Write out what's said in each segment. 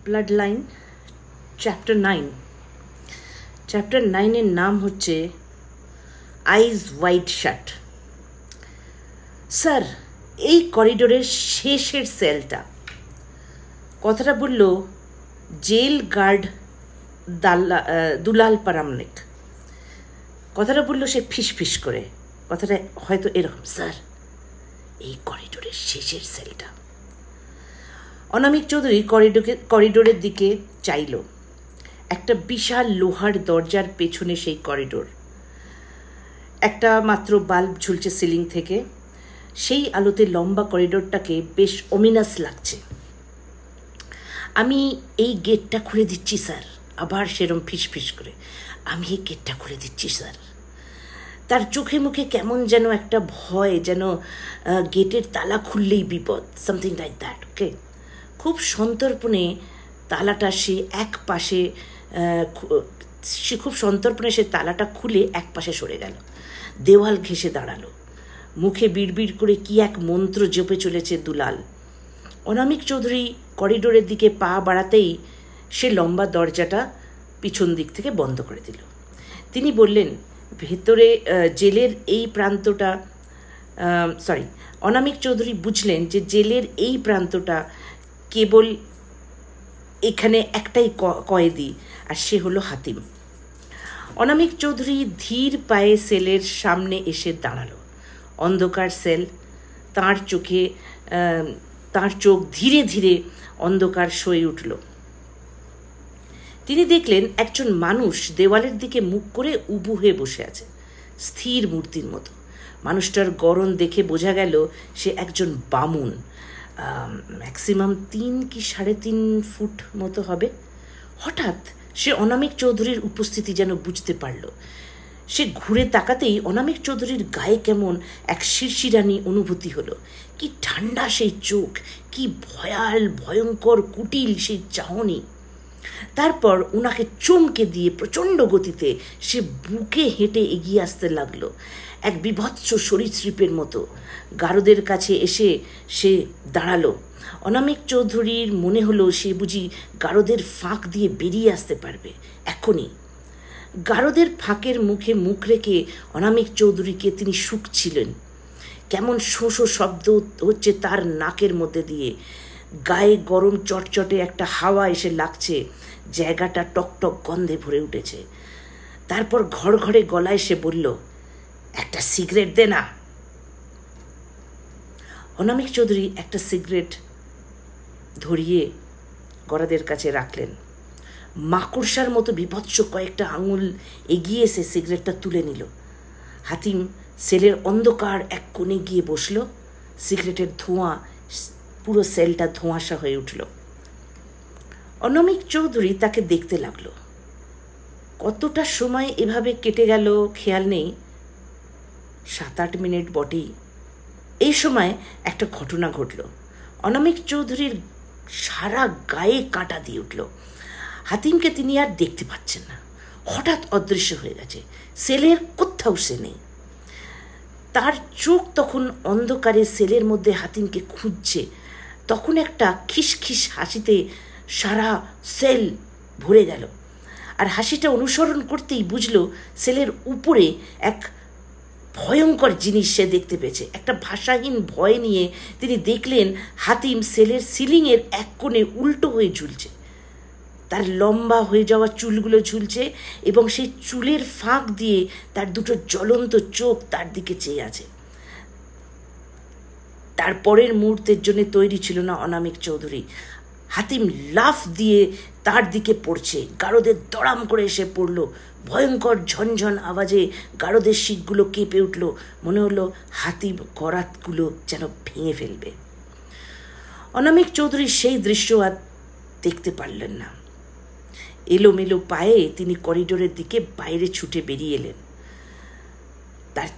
Blood line chapter 9। Chapter 9-এর নাম হচ্ছে আইজ wide শাট। Sir, এই করিডোরের শেষের সেলটা, কথাটা বলল জেল গার্ড দুলাল পারামনিক। কথাটা বলল সে ফিস করে। কথাটা হয়তো এরকম, স্যার এই করিডোরের শেষের সেলটা। অনামিক চৌধুরী করিডোরের দিকে চাইল। একটা বিশাল লোহার দরজার পেছনে সেই করিডোর। একটা মাত্র বাল্ব ঝুলছে সিলিং থেকে। সেই আলোতে লম্বা করিডোরটাকে বেশ অমিনাস লাগছে। আমি এই গেটটা খুলে দিচ্ছি স্যার। আবার সেরম ফিস করে, আমি এই গেটটা খুলে দিচ্ছি স্যার। তার চোখে মুখে কেমন যেন একটা ভয়, যেন গেটের তালা খুললেই বিপদ, সামথিং লাইক দ্যাট। ওকে, খুব সন্তর্পণে তালাটা খুব সন্তর্পণে সে তালাটা খুলে এক পাশে সরে গেল। দেওয়াল ঘেঁষে দাঁড়ালো। মুখে বিড়বিড় করে কি এক মন্ত্র জপে চলেছে দুলাল। অনামিক চৌধুরী করিডোরের দিকে পা বাড়াতেই সে লম্বা দরজাটা পিছন দিক থেকে বন্ধ করে দিল। তিনি বললেন, ভেতরে জেলের এই প্রান্তটা অনামিক চৌধুরী বুঝলেন যে জেলের এই প্রান্তটা কেবল এখানে একটাই কয়েদি, আর সে হলো হাতিম। অনামিক চৌধুরী ধীর পায়ে সেলের সামনে এসে দাঁড়ালো। অন্ধকার সেল। তাঁর চোখ ধীরে ধীরে অন্ধকার সয়ে উঠল। তিনি দেখলেন একজন মানুষ দেওয়ালের দিকে মুখ করে উবু হয়ে বসে আছে, স্থির মূর্তির মতো। মানুষটার গড়ন দেখে বোঝা গেল সে একজন বামুন। ম্যাক্সিমাম 3 কি 3.5 ফুট মতো হবে। হঠাৎ সে অনামিক চৌধুরীর উপস্থিতি যেন বুঝতে পারল। সে ঘুরে তাকাতেই অনামিক চৌধুরীর গায়ে কেমন এক শিরশিরানি অনুভূতি হলো। কি ঠান্ডা সেই চোখ, কি ভয়ঙ্কর কুটিল সেই চাহনি। তারপর ওনাকে চমকে দিয়ে প্রচণ্ড গতিতে সে বুকে হেঁটে এগিয়ে আসতে লাগলো, এক বিভৎস সরীসৃপের মতো। গারদের কাছে এসে সে দাঁড়ালো। অনামিক চৌধুরীর মনে হলো সে বুঝি গারদের ফাঁক দিয়ে বেরিয়ে আসতে পারবে এখনই। গারদের ফাঁকের মুখে মুখ রেখে অনামিক চৌধুরীকে তিনি শুকছিলেন। কেমন শোঁ শব্দ হচ্ছে তার নাকের মধ্যে দিয়ে। গায়ে গরম চটচটে একটা হাওয়া এসে লাগছে। জায়গাটা টকটক গন্ধে ভরে উঠেছে। তারপর ঘড়ঘড়ে গলায় সে বলল, একটা সিগারেট দে না। অনামিক চৌধুরী একটা সিগারেট ধরিয়ে গরাদের কাছে রাখলেন। মাকড়সার মতো বিভৎস কয়েকটা আঙুল এগিয়ে এসে সিগারেটটা তুলে নিল। হাতিম সেলের অন্ধকার এক কোণে গিয়ে বসল। সিগারেটের ধোঁয়া পুরো সেলটা ধোঁয়াশা হয়ে উঠল। অনামিক চৌধুরী তাকে দেখতে লাগলো। কতটা সময় এভাবে কেটে গেল খেয়াল নেই, 7-8 মিনিট বটেই। এই সময় একটা ঘটনা ঘটল। অনামিক চৌধুরীর সারা গায়ে কাঁটা দিয়ে উঠল। হাতিমকে তিনি আর দেখতে পাচ্ছেন না, হঠাৎ অদৃশ্য হয়ে গেছে। সেলের কোথাও সে নেই। তার চোখ তখন অন্ধকারে সেলের মধ্যে হাতিমকে খুঁজছে। তখন একটা খিসখিস হাসিতে সারা সেল ভরে গেল। আর হাসিটা অনুসরণ করতেই বুঝলো সেলের উপরে এক ভয়ঙ্কর জিনিস সে দেখতে পেয়েছে। একটা ভাষাহীন ভয় নিয়ে তিনি দেখলেন হাতিম সেলের সিলিংয়ের এক কোণে উল্টো হয়ে ঝুলছে। তার লম্বা হয়ে যাওয়া চুলগুলো ঝুলছে এবং সেই চুলের ফাঁক দিয়ে তার দুটো জ্বলন্ত চোখ তার দিকে চেয়ে আছে। তার পরের মুহূর্তের জন্য তৈরি ছিল না অনামিক চৌধুরী। হাতিম লাফ দিয়ে তার দিকে পড়ছে। গারদের দড়াম করে এসে পড়ল। ভয়ঙ্কর ঝনঝন আওয়াজে গারদের শিকগুলো কেঁপে উঠল। মনে হলো হাতিম গরাতগুলো যেন ভেঙে ফেলবে। অনামিক চৌধুরী সেই দৃশ্য আর দেখতে পারলেন না। এলোমেলো পায়ে তিনি করিডোরের দিকে বাইরে ছুটে বেরিয়ে এলেন। তার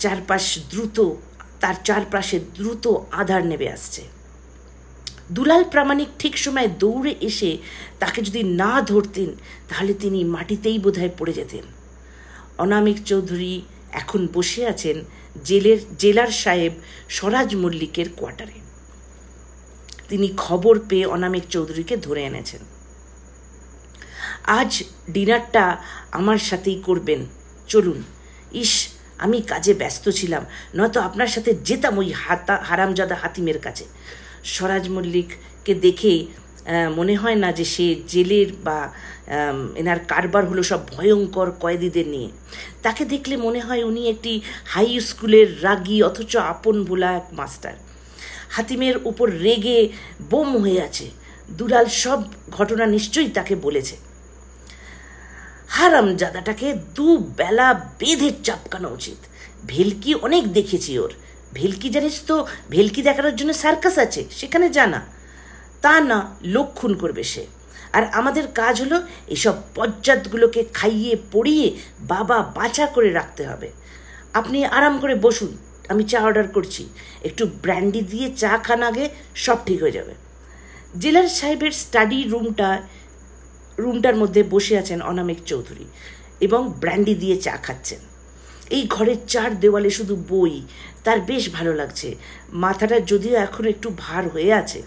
চারপাশে দ্রুত আঁধার নেমে আসছে। দুলাল প্রামাণিক ঠিক সময় দৌড়ে এসে তাকে যদি না ধরতেন তাহলে তিনি মাটিতেই বোধহয় পড়ে যেতেন। অনামিক চৌধুরী এখন বসে আছেন জেলার সাহেব স্বরাজ মল্লিকের কোয়ার্টারে। তিনি খবর পেয়ে অনামিক চৌধুরীকে ধরে এনেছেন। আজ ডিনারটা আমার সাথেই করবেন, চলুন। ইস, আমি কাজে ব্যস্ত ছিলাম, নয়তো আপনার সাথে যেতাম ওই হারামজাদা হাতিমের কাছে। স্বরাজ মল্লিককে দেখে মনে হয় না যে সে জেলের বা এনার কারবার হলো সব ভয়ঙ্কর কয়েদিদের নিয়ে। তাকে দেখলে মনে হয় উনি একটি হাই স্কুলের রাগী অথচ আপন ভোলা এক মাস্টার। হাতিমের উপর রেগে বোম হয়ে আছে। দুলাল সব ঘটনা নিশ্চয়ই তাকে বলেছে। হারামজাদাটাকে দুবেলা বেঁধে চাপকানো উচিত। ভেলকি অনেক দেখেছি ওর। ভেলকি জানিস তো, ভেলকি দেখানোর জন্য সার্কাস আছে, সেখানে জানা। তা না, লোক খুন করবে সে। আর আমাদের কাজ হলো এসব পজ্জাতগুলোকে খাইয়ে পড়িয়ে বাবা বাঁচা করে রাখতে হবে। আপনি আরাম করে বসুন, আমি চা অর্ডার করছি। একটু ব্র্যান্ডি দিয়ে চা খান আগে, সব ঠিক হয়ে যাবে। জেলার সাহেবের স্টাডি রুমটার মধ্যে বসে আছেন অনামিক চৌধুরী এবং ব্র্যান্ডি দিয়ে চা খাচ্ছেন। এই ঘরের চার দেওয়ালে শুধু বই, তার বেশ ভালো লাগছে। মাথাটা যদিও এখন একটু ভার হয়ে আছে।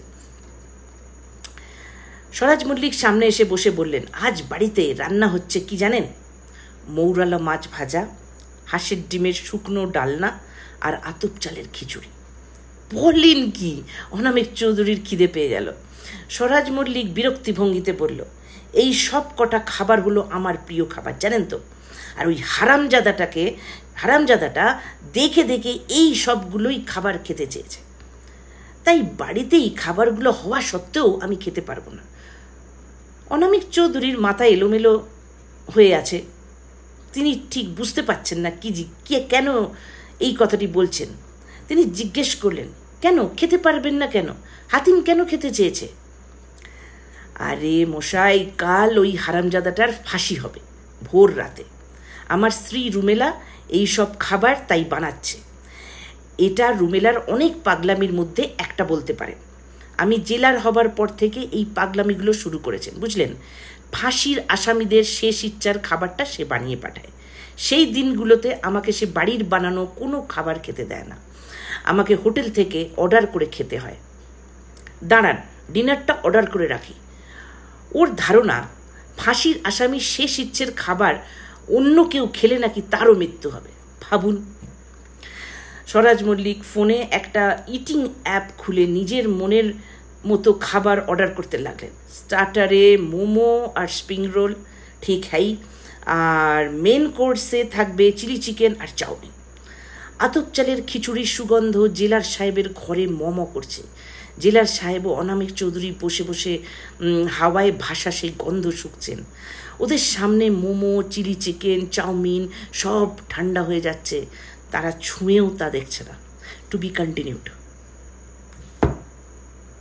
স্বরাজ মল্লিক সামনে এসে বসে বললেন, আজ বাড়িতে রান্না হচ্ছে কি জানেন? মৌরালা মাছ ভাজা, হাঁসের ডিমের শুকনো ডালনা আর আতপ চালের খিচুড়ি। বলেন কি? অনামিক চৌধুরীর খিদে পেয়ে গেল। স্বরাজ মল্লিক বিরক্তি ভঙ্গিতে বলল, এই সব কটা খাবার হলো আমার প্রিয় খাবার, জানেন তো। আর ওই হারামজাদাটা দেখে দেখে এই সবগুলোই খাবার খেতে চেয়েছে। তাই বাড়িতেই খাবারগুলো হওয়া সত্ত্বেও আমি খেতে পারবো না। অনামিক চৌধুরীর মাথা এলোমেলো হয়ে আছে। তিনি ঠিক বুঝতে পারছেন না কেন এই কথাটি বলছেন। তিনি জিজ্ঞেস করলেন, কেন খেতে পারবেন না কেন? হাতিম কেন খেতে চেয়েছে? আরে মশাই, কাল ওই হারামজাদাটার ফাঁসি হবে ভোর রাতে। আমার স্ত্রী রুমেলা এই সব খাবার তাই বানাচ্ছে। এটা রুমেলার অনেক পাগলামির মধ্যে একটা বলতে পারেন। আমি জেলার হবার পর থেকে এই পাগলামিগুলো শুরু করেছেন, বুঝলেন। ফাঁসির আসামিদের শেষ ইচ্ছার খাবারটা সে বানিয়ে পাঠায়। সেই দিনগুলোতে আমাকে সে বাড়ির বানানো কোনো খাবার খেতে দেয় না, আমাকে হোটেল থেকে অর্ডার করে খেতে হয়। দাঁড়ান, ডিনারটা অর্ডার করে রাখি। ওর ধারণা ফাঁসির আসামির শেষ ইচ্ছের খাবার অন্য কেউ খেলে নাকি তারও মৃত্যু হবে। ভাবুন। স্বরাজ মল্লিক ফোনে একটা ইটিং অ্যাপ খুলে নিজের মনের মতো খাবার অর্ডার করতে লাগলেন। স্টার্টারে মোমো আর স্প্রিং রোল, ঠিক হ্যাঁ, আর মেন কোর্সে থাকবে চিলি চিকেন আর চাউমিন। আতপ চালের খিচুড়ির সুগন্ধ জেলার সাহেবের ঘরে মম করছে। জেলার সাহেব ও অনামিক চৌধুরী বসে বসে হাওয়ায় ভাসা সেই গন্ধ শুকছেন। ওদের সামনে মোমো, চিলি চিকেন, চাউমিন সব ঠান্ডা হয়ে যাচ্ছে। তারা ছুঁয়েও তা দেখছে না। To be continued.